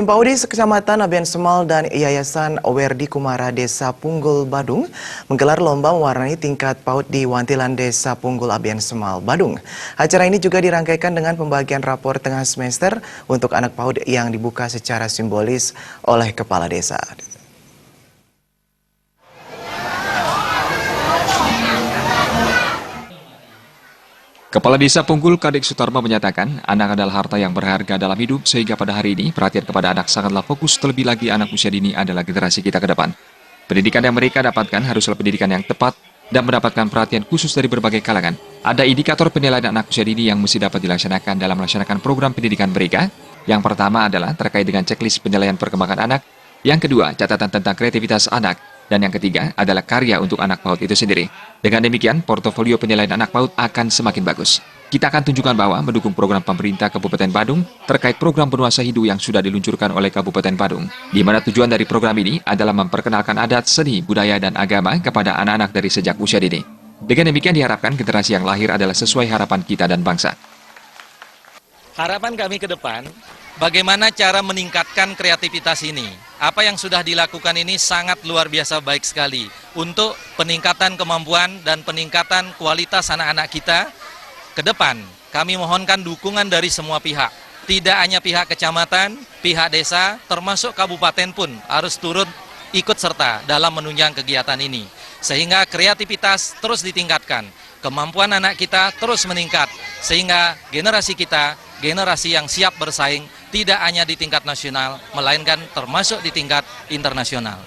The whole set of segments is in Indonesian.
Tim Paudis Kecamatan Abian Semal dan Yayasan Werdi Kumara Desa Punggul Badung menggelar lomba mewarnai tingkat PAUD di Wantilan Desa Punggul Abian Semal, Badung. Acara ini juga dirangkaikan dengan pembagian rapor tengah semester untuk anak PAUD yang dibuka secara simbolis oleh Kepala Desa. Kepala Desa Punggul Kadek Sutarma menyatakan, anak adalah harta yang berharga dalam hidup sehingga pada hari ini perhatian kepada anak sangatlah fokus, terlebih lagi anak usia dini adalah generasi kita ke depan. Pendidikan yang mereka dapatkan haruslah pendidikan yang tepat dan mendapatkan perhatian khusus dari berbagai kalangan. Ada indikator penilaian anak usia dini yang mesti dapat dilaksanakan dalam melaksanakan program pendidikan mereka. Yang pertama adalah terkait dengan checklist penilaian perkembangan anak. Yang kedua, catatan tentang kreativitas anak. Dan yang ketiga adalah karya untuk anak PAUD itu sendiri. Dengan demikian, portofolio penilaian anak PAUD akan semakin bagus. Kita akan tunjukkan bahwa mendukung program pemerintah Kabupaten Badung terkait program Penuasa Hidup yang sudah diluncurkan oleh Kabupaten Badung, di mana tujuan dari program ini adalah memperkenalkan adat, seni, budaya, dan agama kepada anak-anak dari sejak usia dini. Dengan demikian diharapkan generasi yang lahir adalah sesuai harapan kita dan bangsa. Harapan kami ke depan, bagaimana cara meningkatkan kreativitas ini? Apa yang sudah dilakukan ini sangat luar biasa baik sekali untuk peningkatan kemampuan dan peningkatan kualitas anak-anak kita ke depan. Kami mohonkan dukungan dari semua pihak. Tidak hanya pihak kecamatan, pihak desa, termasuk kabupaten pun harus turut ikut serta dalam menunjang kegiatan ini. Sehingga kreativitas terus ditingkatkan, kemampuan anak kita terus meningkat, sehingga generasi kita, generasi yang siap bersaing, tidak hanya di tingkat nasional, melainkan termasuk di tingkat internasional.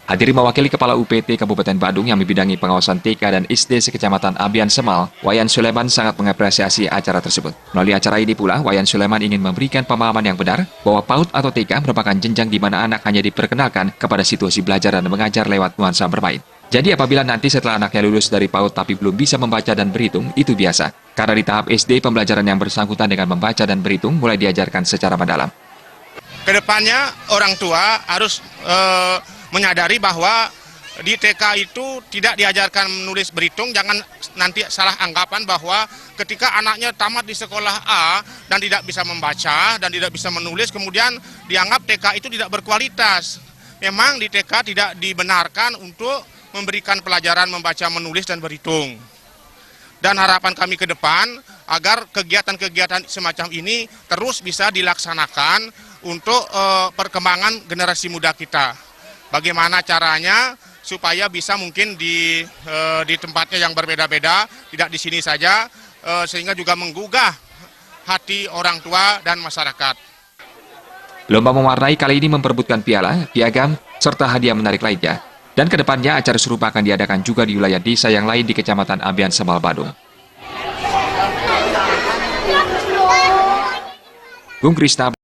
Hadiri mewakili Kepala UPT Kabupaten Badung yang membidangi pengawasan TK dan SD sekecamatan Abian Semal, Wayan Sulaiman sangat mengapresiasi acara tersebut. Melalui acara ini pula, Wayan Sulaiman ingin memberikan pemahaman yang benar bahwa PAUD atau TK merupakan jenjang di mana anak hanya diperkenalkan kepada situasi belajar dan mengajar lewat nuansa bermain. Jadi apabila nanti setelah anaknya lulus dari PAUD tapi belum bisa membaca dan berhitung, itu biasa. Karena di tahap SD, pembelajaran yang bersangkutan dengan membaca dan berhitung mulai diajarkan secara mendalam. Kedepannya orang tua harus menyadari bahwa di TK itu tidak diajarkan menulis berhitung. Jangan nanti salah anggapan bahwa ketika anaknya tamat di sekolah A dan tidak bisa membaca dan tidak bisa menulis, kemudian dianggap TK itu tidak berkualitas. Memang di TK tidak dibenarkan untuk memberikan pelajaran membaca, menulis, dan berhitung. Dan harapan kami ke depan agar kegiatan-kegiatan semacam ini terus bisa dilaksanakan untuk perkembangan generasi muda kita. Bagaimana caranya supaya bisa mungkin di tempatnya yang berbeda-beda, tidak di sini saja, sehingga juga menggugah hati orang tua dan masyarakat. Lomba mewarnai kali ini memperebutkan piala, piagam, serta hadiah menarik lainnya. Dan kedepannya acara serupa akan diadakan juga di wilayah desa yang lain di Kecamatan Abian Semal, Badung. Bung Krista.